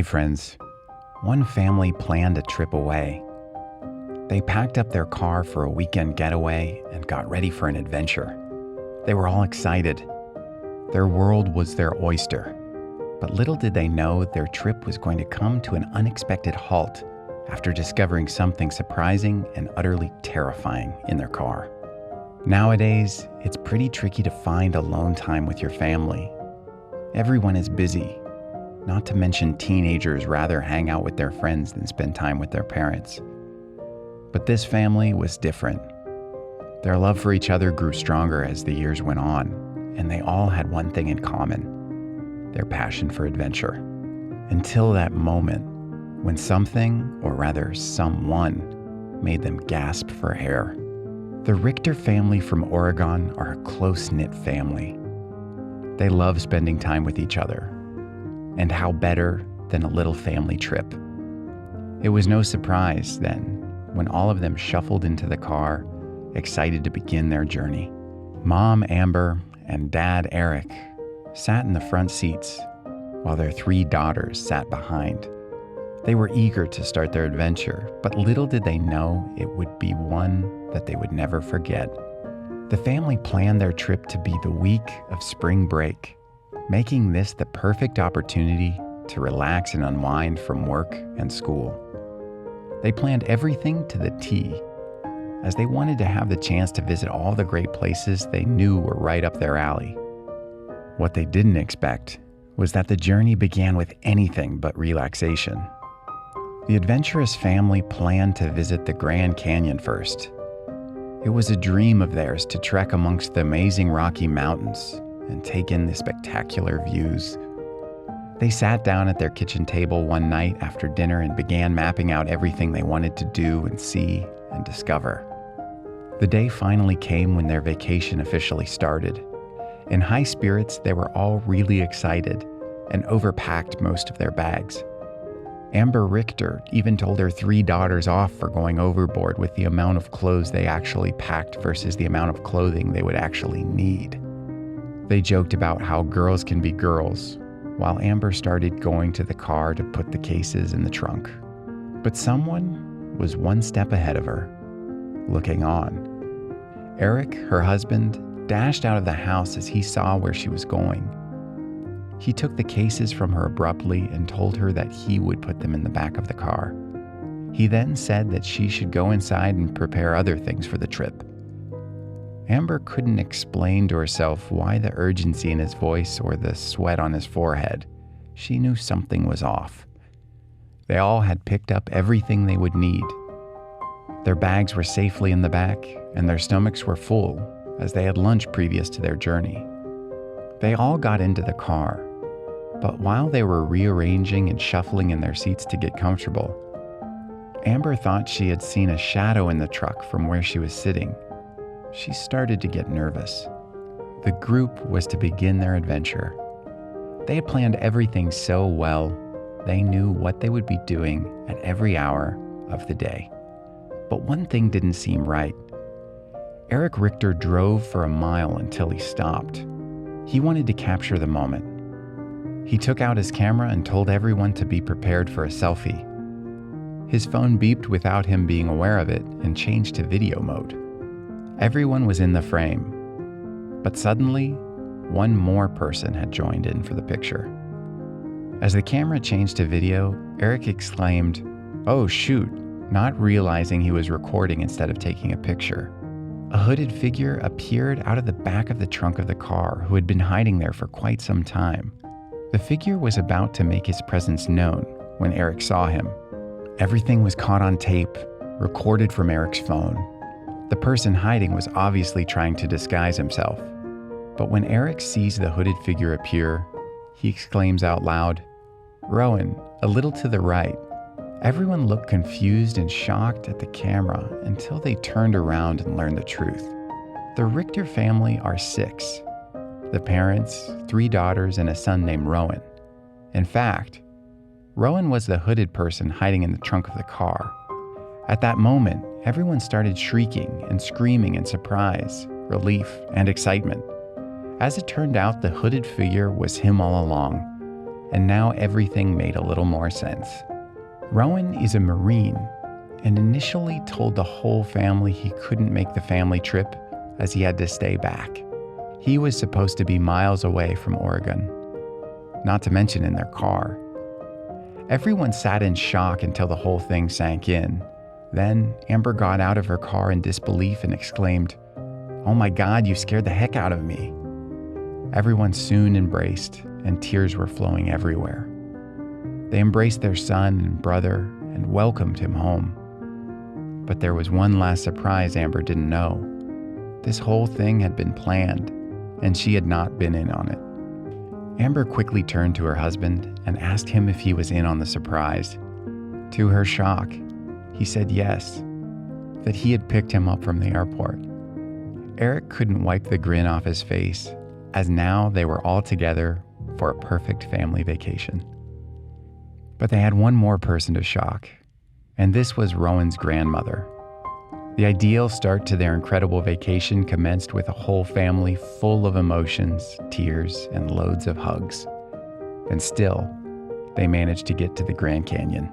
Hey friends, one family planned a trip away. They packed up their car for a weekend getaway and got ready for an adventure. They were all excited. Their world was their oyster. But little did they know their trip was going to come to an unexpected halt after discovering something surprising and utterly terrifying in their car. Nowadays, it's pretty tricky to find alone time with your family. Everyone is busy. Not to mention teenagers rather hang out with their friends than spend time with their parents. But this family was different. Their love for each other grew stronger as the years went on, and they all had one thing in common: their passion for adventure. Until that moment when something, or rather someone, made them gasp for air. The Richter family from Oregon are a close-knit family. They love spending time with each other. And how better than a little family trip? It was no surprise then when all of them shuffled into the car, excited to begin their journey. Mom Amber and Dad Eric sat in the front seats while their 3 daughters sat behind. They were eager to start their adventure, but little did they know it would be one that they would never forget. The family planned their trip to be the week of spring break, making this the perfect opportunity to relax and unwind from work and school. They planned everything to the T, as they wanted to have the chance to visit all the great places they knew were right up their alley. What they didn't expect was that the journey began with anything but relaxation. The adventurous family planned to visit the Grand Canyon first. It was a dream of theirs to trek amongst the amazing Rocky Mountains and take in the spectacular views. They sat down at their kitchen table one night after dinner and began mapping out everything they wanted to do and see and discover. The day finally came when their vacation officially started. In high spirits, they were all really excited and overpacked most of their bags. Amber Richter even told her 3 daughters off for going overboard with the amount of clothes they actually packed versus the amount of clothing they would actually need. They joked about how girls can be girls, while Amber started going to the car to put the cases in the trunk. But someone was one step ahead of her, looking on. Eric, her husband, dashed out of the house as he saw where she was going. He took the cases from her abruptly and told her that he would put them in the back of the car. He then said that she should go inside and prepare other things for the trip. Amber couldn't explain to herself why the urgency in his voice or the sweat on his forehead. She knew something was off. They all had picked up everything they would need. Their bags were safely in the back, and their stomachs were full, as they had lunch previous to their journey. They all got into the car, but while they were rearranging and shuffling in their seats to get comfortable, Amber thought she had seen a shadow in the truck from where she was sitting. She started to get nervous. The group was to begin their adventure. They had planned everything so well, they knew what they would be doing at every hour of the day. But one thing didn't seem right. Eric Richter drove for a mile until he stopped. He wanted to capture the moment. He took out his camera and told everyone to be prepared for a selfie. His phone beeped without him being aware of it and changed to video mode. Everyone was in the frame, but suddenly, one more person had joined in for the picture. As the camera changed to video, Eric exclaimed, "Oh shoot," not realizing he was recording instead of taking a picture. A hooded figure appeared out of the back of the trunk of the car who had been hiding there for quite some time. The figure was about to make his presence known when Eric saw him. Everything was caught on tape, recorded from Eric's phone. The person hiding was obviously trying to disguise himself. But when Eric sees the hooded figure appear, he exclaims out loud, "Rowan, a little to the right." Everyone looked confused and shocked at the camera until they turned around and learned the truth. The Richter family are 6. The parents, 3 daughters, and a son named Rowan. In fact, Rowan was the hooded person hiding in the trunk of the car. At that moment, everyone started shrieking and screaming in surprise, relief, and excitement. As it turned out, the hooded figure was him all along, and now everything made a little more sense. Rowan is a Marine and initially told the whole family he couldn't make the family trip as he had to stay back. He was supposed to be miles away from Oregon, not to mention in their car. Everyone sat in shock until the whole thing sank in. Then Amber got out of her car in disbelief and exclaimed, "Oh my God, you scared the heck out of me." Everyone soon embraced, and tears were flowing everywhere. They embraced their son and brother and welcomed him home. But there was one last surprise Amber didn't know. This whole thing had been planned, and she had not been in on it. Amber quickly turned to her husband and asked him if he was in on the surprise. To her shock, he said yes, that he had picked him up from the airport. Eric couldn't wipe the grin off his face, as now they were all together for a perfect family vacation. But they had one more person to shock, and this was Rowan's grandmother. The ideal start to their incredible vacation commenced with a whole family full of emotions, tears, and loads of hugs. And still, they managed to get to the Grand Canyon.